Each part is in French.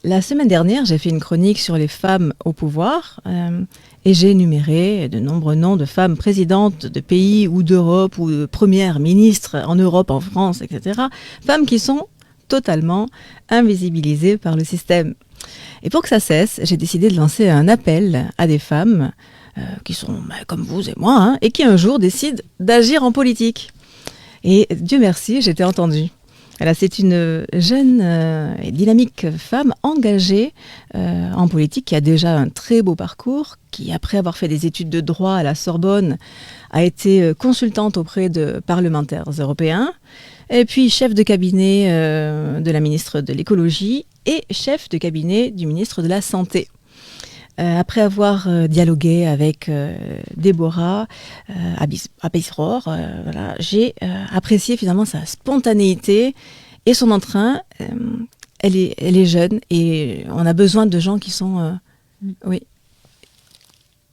La semaine dernière, j'ai fait une chronique sur les femmes au pouvoir et j'ai énuméré de nombreux noms de femmes présidentes de pays ou d'Europe ou de premières ministres en Europe, en France, etc. Femmes qui sont totalement invisibilisées par le système. Et pour que ça cesse, j'ai décidé de lancer un appel à des femmes qui sont comme vous et moi, hein, et qui un jour décident d'agir en politique. Et Dieu merci, j'ai été entendue. Voilà, c'est une jeune et dynamique femme engagée en politique qui a déjà un très beau parcours, qui après avoir fait des études de droit à la Sorbonne a été consultante auprès de parlementaires européens, et puis chef de cabinet de la ministre de l'écologie et chef de cabinet du ministre de la Santé. Après avoir dialogué avec Déborah Abisror, voilà, j'ai apprécié finalement sa spontanéité et son entrain. Elle est jeune et on a besoin de gens qui sont... Oui.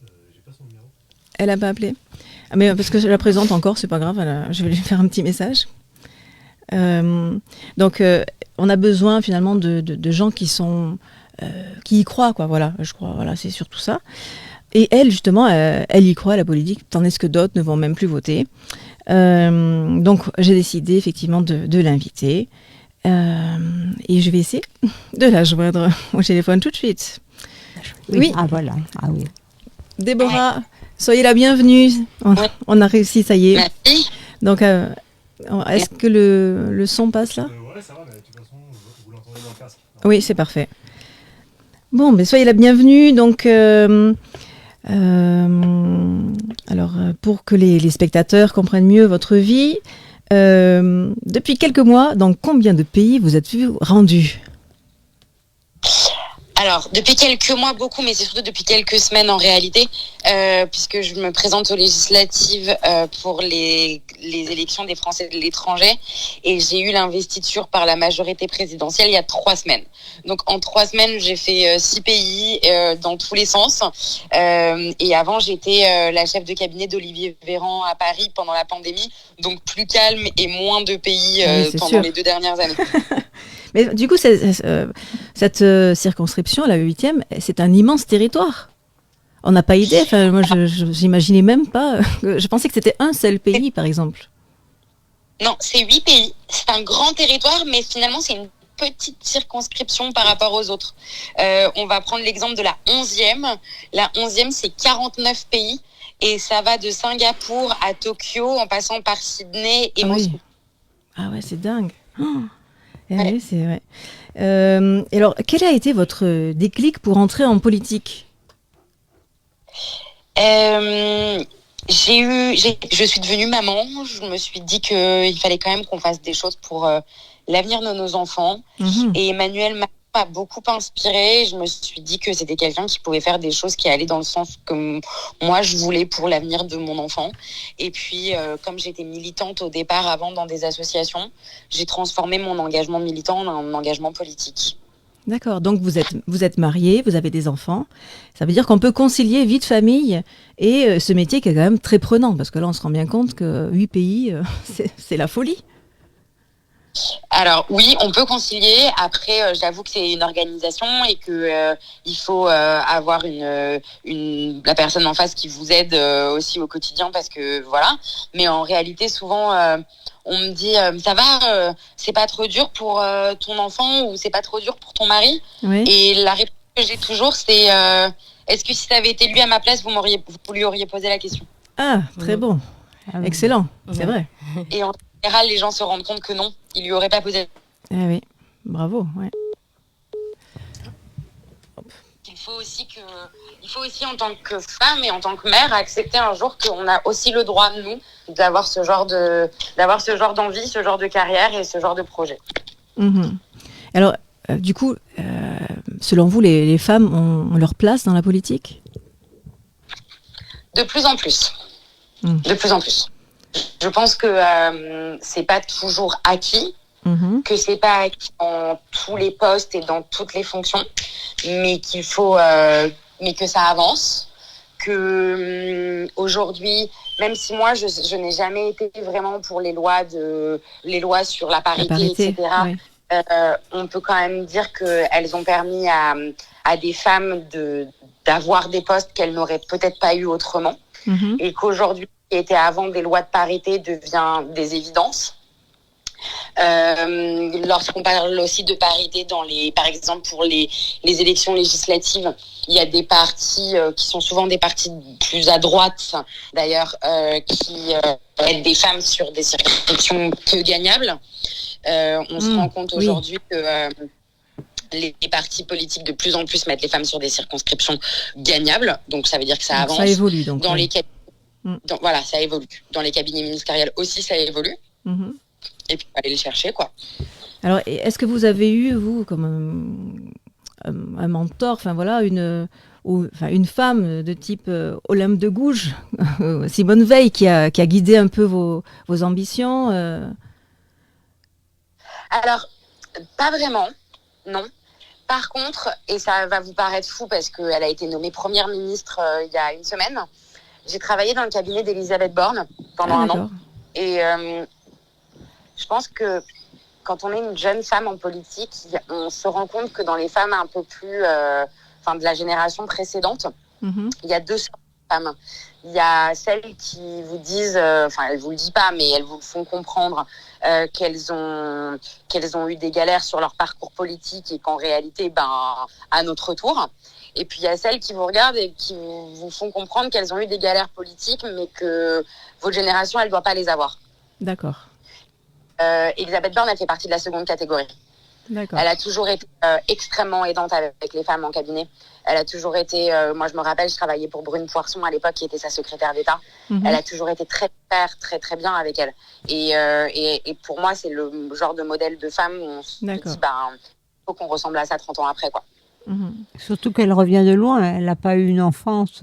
J'ai pas son numéro. Elle n'a pas appelé. Mais parce que je la présente encore, c'est pas grave, je vais lui faire un petit message. Donc, on a besoin finalement de gens qui sont... qui y croient, quoi, voilà, je crois, voilà, c'est surtout ça. Et elle, justement, elle y croit à la politique, tandis que d'autres ne vont même plus voter. Donc, j'ai décidé effectivement de l'inviter. Et je vais essayer de la joindre au téléphone tout de suite. Oui. Ah, voilà. Ah oui. Déborah, soyez la bienvenue. On a réussi, ça y est. Merci. Donc, est-ce que le son passe là ? Ouais, ça va, mais de toute façon, vous l'entendez dans le casque. Oui, c'est parfait. Bon, mais soyez la bienvenue. Donc, alors, pour que les spectateurs comprennent mieux votre vie, depuis quelques mois, dans combien de pays vous êtes-vous rendu ? Alors, depuis quelques mois, beaucoup, mais c'est surtout depuis quelques semaines en réalité, puisque je me présente aux législatives pour les élections des Français de l'étranger, et j'ai eu l'investiture par la majorité présidentielle il y a 3 semaines. Donc, en 3 semaines, j'ai fait 6 pays dans tous les sens. Et avant, j'étais la chef de cabinet d'Olivier Véran à Paris pendant la pandémie, donc plus calme et moins de pays Oui, pendant sûr. les 2 dernières années. Mais du coup, cette circonscription, la 8e, c'est un immense territoire. On n'a pas idée. Enfin, moi, j'imaginais même pas. Je pensais que c'était un seul pays, par exemple. Non, c'est 8 pays. C'est un grand territoire, mais finalement, c'est une petite circonscription par rapport aux autres. On va prendre l'exemple de la 11e. La 11e, c'est 49 pays. Et ça va de Singapour à Tokyo, en passant par Sydney et Moscou. Oui. Ah ouais, c'est dingue. Oh. Ouais. Oui, c'est vrai. Et alors, quel a été votre déclic pour entrer en politique ? Je suis devenue maman. Je me suis dit qu'il fallait quand même qu'on fasse des choses pour l'avenir de nos enfants. Mhm. Et Emmanuel Macron m'a beaucoup inspirée. Je me suis dit que c'était quelqu'un qui pouvait faire des choses qui allaient dans le sens que moi je voulais pour l'avenir de mon enfant. Et puis, comme j'étais militante au départ avant dans des associations, j'ai transformé mon engagement militant en un engagement politique. D'accord, donc vous êtes marié, vous avez des enfants. Ça veut dire qu'on peut concilier vie de famille et ce métier qui est quand même très prenant, parce que là on se rend bien compte que 8 pays, c'est la folie. Alors oui, on peut concilier. Après, j'avoue que c'est une organisation et que il faut avoir la personne en face qui vous aide aussi au quotidien, parce que voilà. Mais en réalité, souvent, on me dit ça va, c'est pas trop dur pour ton enfant, ou c'est pas trop dur pour ton mari. Oui. Et la réponse que j'ai toujours, c'est est-ce que si ça avait été lui à ma place, vous lui auriez posé la question. Ah, très bon. Ah oui. Excellent, c'est vrai. Et en général, les gens se rendent compte que non, il lui aurait pas posé. Eh oui, bravo. Ouais. Il faut aussi en tant que femme et en tant que mère accepter un jour qu'on a aussi le droit, nous, d'avoir ce genre d'envie, ce genre de carrière et ce genre de projet. Mhm. Alors, du coup, selon vous, les femmes ont leur place dans la politique ? De plus en plus. De plus en plus. Je pense que c'est pas toujours acquis, que c'est pas acquis dans tous les postes et dans toutes les fonctions, mais mais que ça avance, que aujourd'hui, même si moi je n'ai jamais été vraiment pour les lois sur la parité, etc. Oui. on peut quand même dire qu'elles ont permis à des femmes d'avoir des postes qu'elles n'auraient peut-être pas eu autrement, et qu'aujourd'hui, ce qui était avant des lois de parité devient des évidences. Lorsqu'on parle aussi de parité par exemple pour les élections législatives, il y a des partis qui sont souvent des partis plus à droite d'ailleurs, qui aident des femmes sur des circonscriptions peu gagnables. On se rend compte aujourd'hui que les partis politiques de plus en plus mettent les femmes sur des circonscriptions gagnables, donc ça veut dire que ça avance. Ça évolue donc. Dans les voilà, ça évolue. Dans les cabinets ministériels aussi, ça évolue. Et puis aller les chercher, quoi. Alors, est-ce que vous avez eu, vous, comme un mentor, enfin voilà, une femme de type Olympe de Gouges, Simone Veil, qui a guidé un peu vos ambitions Alors, pas vraiment, non. Par contre, et ça va vous paraître fou parce qu'elle a été nommée première ministre il y a une semaine, j'ai travaillé dans le cabinet d'Elisabeth Borne pendant un an. Et je pense que quand on est une jeune femme en politique, on se rend compte que dans les femmes un peu plus, de la génération précédente, il y a deux sortes de femmes. Il y a celles qui vous disent, elles vous le disent pas, mais elles vous font comprendre qu'elles ont eu des galères sur leur parcours politique et qu'en réalité, à notre tour. Et puis il y a celles qui vous regardent et qui vous font comprendre qu'elles ont eu des galères politiques, mais que votre génération, elle ne doit pas les avoir. D'accord. Elisabeth Borne, elle fait partie de la seconde catégorie. D'accord. Elle a toujours été extrêmement aidante avec les femmes en cabinet. Elle a toujours été, moi je me rappelle, je travaillais pour Brune Poirson à l'époque, qui était sa secrétaire d'État. Elle a toujours été très très bien avec elle. Et pour moi, c'est le genre de modèle de femme où on se dit, faut qu'on ressemble à ça 30 ans après, quoi. Surtout qu'elle revient de loin. Elle n'a pas eu une enfance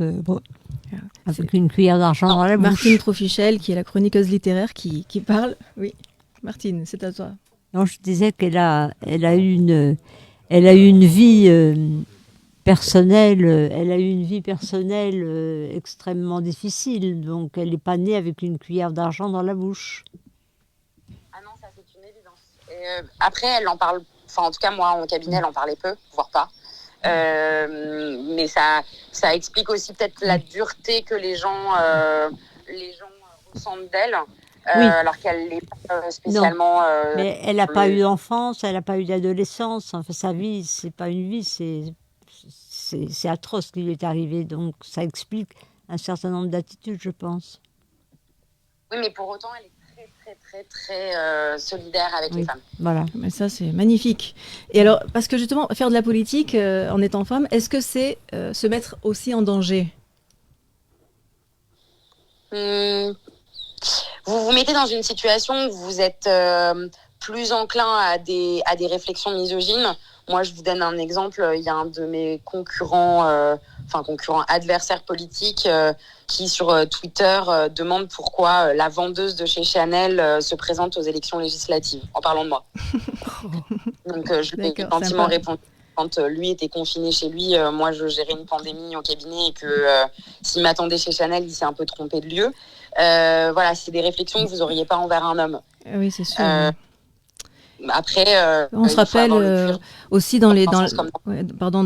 avec une cuillère d'argent dans la bouche. Martine Trofichel, qui est la chroniqueuse littéraire, qui parle. Oui, Martine, c'est à toi. Non, je disais qu'elle a eu une vie personnelle. Elle a eu une vie personnelle extrêmement difficile. Donc, elle n'est pas née avec une cuillère d'argent dans la bouche. Ah non, ça c'est une évidence. Après, elle en parle. Enfin, en tout cas, moi, en cabinet, elle en parlait peu, voire pas. Mais ça explique aussi peut-être la dureté que les gens ressentent d'elle. Alors qu'elle n'est pas spécialement... mais elle n'a pas eu d'enfance, elle n'a pas eu d'adolescence. Enfin, sa vie, c'est pas une vie, c'est atroce ce qui lui est arrivé. Donc, ça explique un certain nombre d'attitudes, je pense. Oui, mais pour autant, elle est très solidaire avec les femmes. Voilà. Mais ça, c'est magnifique. Et alors, parce que justement, faire de la politique en étant femme, est-ce que c'est se mettre aussi en danger ? Vous vous mettez dans une situation où vous êtes plus enclin à des réflexions misogynes. Moi, je vous donne un exemple. Il y a un de mes concurrents adversaires politiques qui, sur Twitter, demande pourquoi la vendeuse de chez Chanel se présente aux élections législatives, en parlant de moi. Donc, je lui ai gentiment répondu. Quand lui était confiné chez lui, moi, je gérais une pandémie au cabinet et que s'il m'attendait chez Chanel, il s'est un peu trompé de lieu. Voilà, c'est des réflexions que vous n'auriez pas envers un homme. Oui, c'est sûr. Après, on se rappelle aussi dans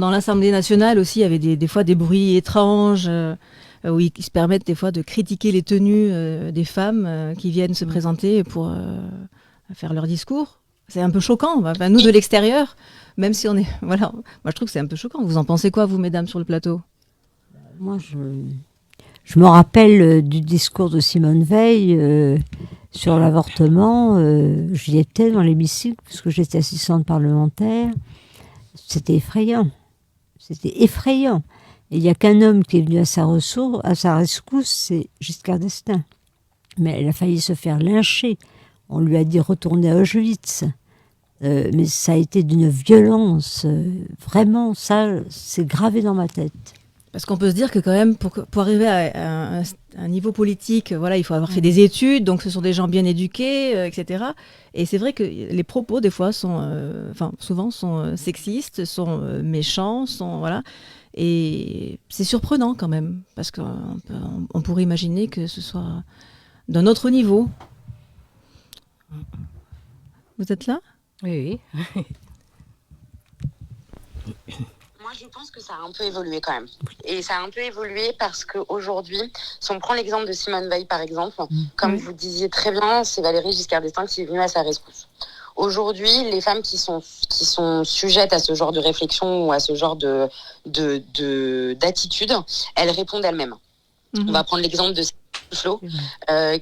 l'Assemblée nationale aussi, il y avait des fois des bruits étranges où ils se permettent des fois de critiquer les tenues des femmes qui viennent se présenter pour faire leur discours. C'est un peu choquant. Enfin, nous de l'extérieur, même si on est, voilà, moi je trouve que c'est un peu choquant. Vous en pensez quoi, vous, mesdames, sur le plateau ? Moi, je me rappelle du discours de Simone Veil sur l'avortement. J'y étais dans l'hémicycle puisque j'étais assistante parlementaire. C'était effrayant. C'était effrayant. Et il n'y a qu'un homme qui est venu à sa rescousse, c'est Giscard d'Estaing. Mais elle a failli se faire lyncher. On lui a dit retourner à Auschwitz. Mais ça a été d'une violence. Vraiment, ça, c'est gravé dans ma tête. Parce qu'on peut se dire que quand même, pour arriver à un niveau politique, voilà, il faut avoir fait des études, donc ce sont des gens bien éduqués, etc. Et c'est vrai que les propos, des fois, souvent sont sexistes, sont méchants, voilà. Et c'est surprenant quand même, parce qu'on pourrait imaginer que ce soit d'un autre niveau. Vous êtes là ? Oui, oui. Moi, je pense que ça a un peu évolué quand même. Et ça a un peu évolué parce qu'aujourd'hui, si on prend l'exemple de Simone Veil, par exemple, comme vous disiez très bien, c'est Valéry Giscard d'Estaing qui est venue à sa rescousse. Aujourd'hui, les femmes qui sont sujettes à ce genre de réflexion ou à ce genre d'attitude, elles répondent elles-mêmes. On va prendre l'exemple de Flo,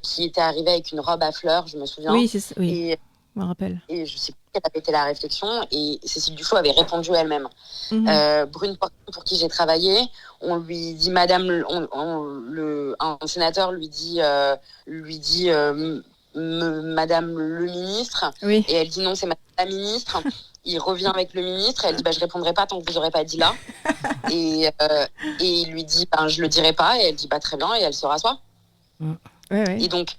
qui était arrivée avec une robe à fleurs, je me souviens. Oui, c'est ça, oui. Et je me rappelle. Et je sais plus quelle avait été la réflexion. Et Cécile Duflot avait répondu elle-même. Brune Poirson, pour qui j'ai travaillé, on lui dit Madame, un sénateur lui dit Madame le ministre. Oui. Et elle dit non, c'est Madame la ministre. Il revient avec le ministre. Et elle dit je répondrai pas tant que vous aurez pas dit là. Et il lui dit je le dirai pas. Et elle dit très bien. Et elle se rassoit. Ouais. Et donc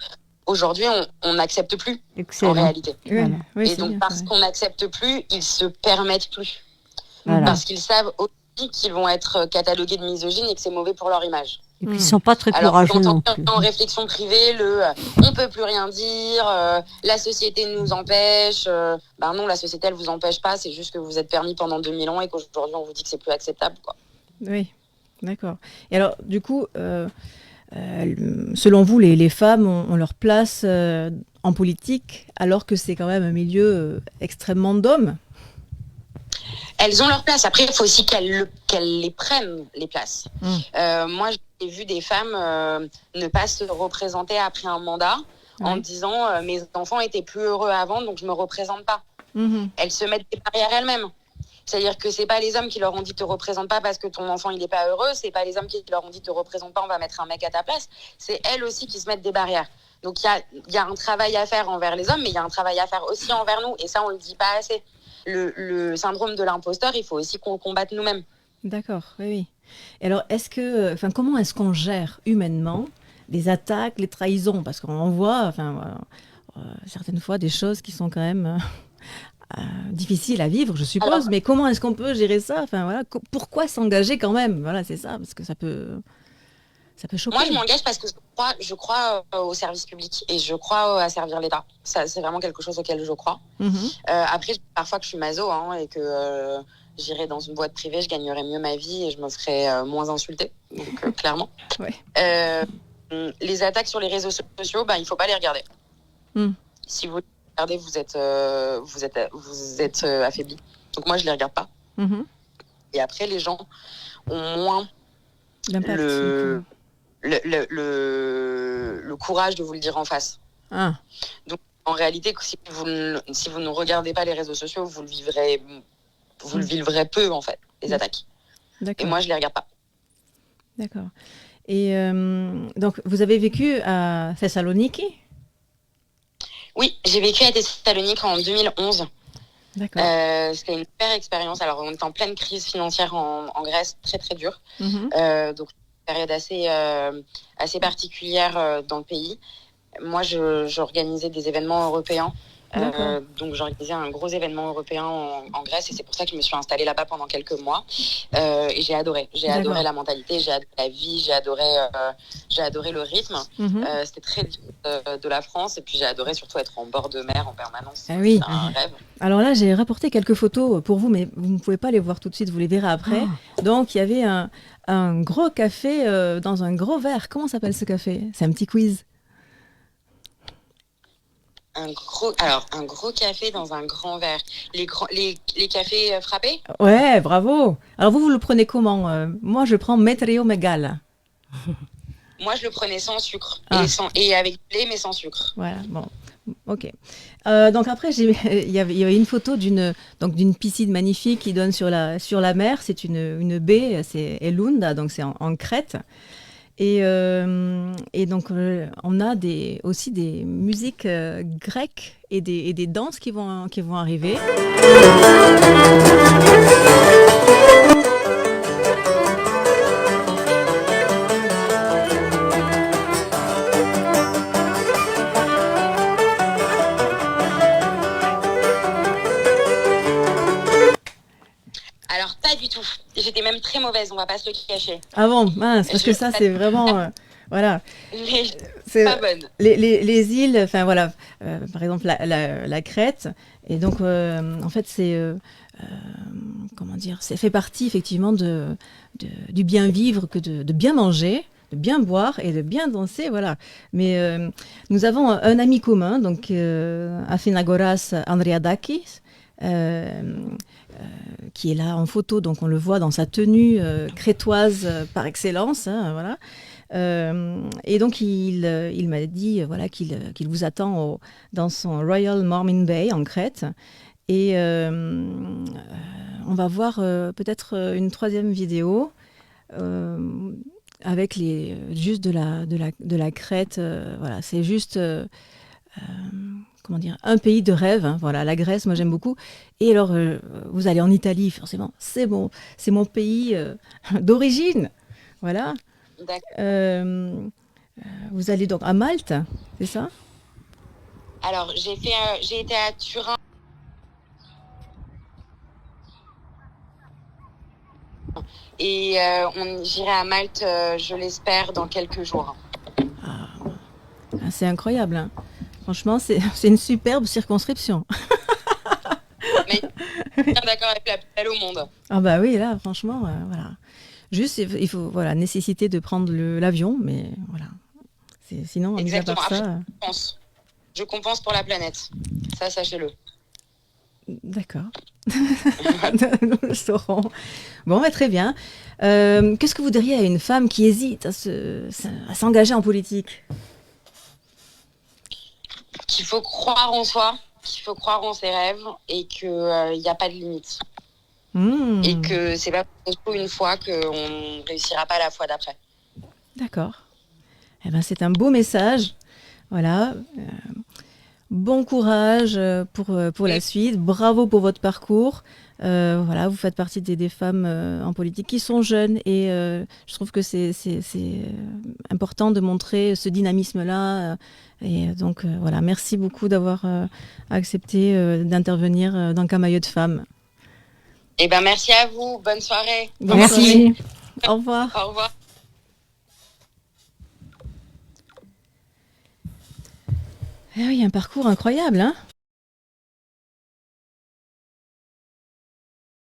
aujourd'hui, on n'accepte plus. Excellent. En réalité. Voilà. Oui, et donc, bien, parce qu'on n'accepte plus, ils se permettent plus. Voilà. Parce qu'ils savent aussi qu'ils vont être catalogués de misogynes et que c'est mauvais pour leur image. Et puis, ils ne sont pas très Alors, courageux quand non on plus. en réflexion privée, on peut plus rien dire, la société nous empêche. Non, la société, elle vous empêche pas. C'est juste que vous êtes permis pendant 2000 ans et qu'aujourd'hui, on vous dit que c'est plus acceptable, quoi. Oui, d'accord. Et alors, du coup, selon vous, les femmes ont leur place en politique, alors que c'est quand même un milieu extrêmement d'hommes. Elles ont leur place. Après, il faut aussi qu'elles les prennent, les places. Moi, j'ai vu des femmes ne pas se représenter après un mandat en disant mes enfants étaient plus heureux avant, donc je me représente pas. Elles se mettent des barrières elles-mêmes. C'est-à-dire que c'est pas les hommes qui leur ont dit te représente pas parce que ton enfant il est pas heureux, c'est pas les hommes qui leur ont dit te représente pas, on va mettre un mec à ta place. C'est elles aussi qui se mettent des barrières. Donc il y a un travail à faire envers les hommes, mais il y a un travail à faire aussi envers nous, et ça on le dit pas assez. Le syndrome de l'imposteur, il faut aussi qu'on le combatte nous-mêmes. D'accord, oui. Et alors, comment est-ce qu'on gère humainement les attaques, les trahisons? Parce qu'on voit, certaines fois, des choses qui sont quand même difficiles à vivre, je suppose. Alors, mais comment est-ce qu'on peut gérer ça? Pourquoi s'engager quand même? Voilà, c'est ça, parce que ça peut choquer. Moi, je m'engage parce que je crois au service public et je crois à servir l'État. Ça, c'est vraiment quelque chose auquel je crois. Après, parfois que je suis maso et que j'irai dans une boîte privée, je gagnerai mieux ma vie et je me ferai moins insulter, donc clairement. Les attaques sur les réseaux sociaux, il ne faut pas les regarder. Si vous les regardez, vous êtes affaibli. Donc moi, je ne les regarde pas. Et après, les gens ont moins le courage de vous le dire en face. Donc en réalité, si vous ne regardez pas les réseaux sociaux, vous le vivrez peu en fait, les attaques. Et moi, je les regarde pas. D'accord. Et donc, vous avez vécu à Thessalonique? Oui, j'ai vécu à Thessalonique en 2011. D'accord. C'était une super expérience. Alors, on était en pleine crise financière en Grèce, très très dure. Donc, période assez particulière dans le pays. Moi, j'organisais des événements européens. Donc, j'organisais un gros événement européen en Grèce et c'est pour ça que je me suis installée là-bas pendant quelques mois. Et j'ai adoré. J'ai adoré la mentalité, j'ai adoré la vie, j'ai adoré le rythme. C'était très de la France et puis j'ai adoré surtout être en bord de mer en permanence. Ah oui. C'est un rêve. Alors là, j'ai rapporté quelques photos pour vous, mais vous ne pouvez pas les voir tout de suite, vous les verrez après. Donc, il y avait un gros café dans un gros verre. Comment s'appelle ce café? C'est un petit quiz. Un gros café dans un grand verre. Les cafés frappés? Ouais, bravo. Alors vous le prenez comment? Moi, je prends Metrio Megal. Moi, je le prenais sans sucre. Et avec du lait, mais sans sucre. Voilà, bon. Ok. Donc après, il y avait une photo d'une piscine magnifique qui donne sur la mer. C'est une baie, c'est Elunda, donc c'est en Crète. Et donc, on a aussi des musiques grecques et des danses qui vont arriver. Alors, pas du tout. J'étais même très mauvaise, on va pas se le cacher. Ah bon, mince, parce que ça, c'est vraiment... Voilà. Mais C'est- pas bonne. les îles, enfin voilà, par exemple la Crète, et donc en fait c'est comment dire, ça fait partie effectivement du bien vivre que de bien manger, de bien boire et de bien danser, voilà. Mais nous avons un ami commun, donc Athinagoras Andreadakis, qui est là en photo, donc on le voit dans sa tenue crétoise par excellence, hein, voilà. Et donc il m'a dit voilà qu'il vous attend dans son Royal Mormin Bay en Crète. Et on va voir peut-être une troisième vidéo avec juste de la Crète. Voilà, c'est juste comment dire, un pays de rêve. Hein, voilà, la Grèce, moi j'aime beaucoup. Et alors vous allez en Italie, forcément, c'est mon pays d'origine. Voilà. D'accord. Vous allez donc à Malte, c'est ça? Alors, j'ai été à Turin. Et j'irai à Malte, je l'espère, dans quelques jours. Ah, c'est incroyable. Hein. Franchement, c'est une superbe circonscription. Mais bien d'accord avec la plus belle au monde. Ah bah oui, là, franchement, voilà. Juste, il faut, voilà, nécessité de prendre l'avion, mais voilà. Sinon, mis à Exactement. part ça... Après, je compense pour la planète. Ça, sachez-le. D'accord. Nous le saurons. Bon, bah, très bien. Qu'est-ce que vous diriez à une femme qui hésite à s'engager en politique? Qu'il faut croire en soi, qu'il faut croire en ses rêves et qu'il n'y a pas de limite. Et que c'est pas pour une fois qu'on ne réussira pas la fois d'après. D'accord. Eh ben, c'est un beau message. Voilà. Bon courage pour la suite. Bravo pour votre parcours. Voilà, vous faites partie des femmes en politique qui sont jeunes et je trouve que c'est important de montrer ce dynamisme-là. Et donc voilà, merci beaucoup d'avoir accepté d'intervenir dans Camailleux de femmes. Eh ben, merci à vous. Bonne soirée. Merci. Au revoir. Au revoir. Eh oui, un parcours incroyable, hein?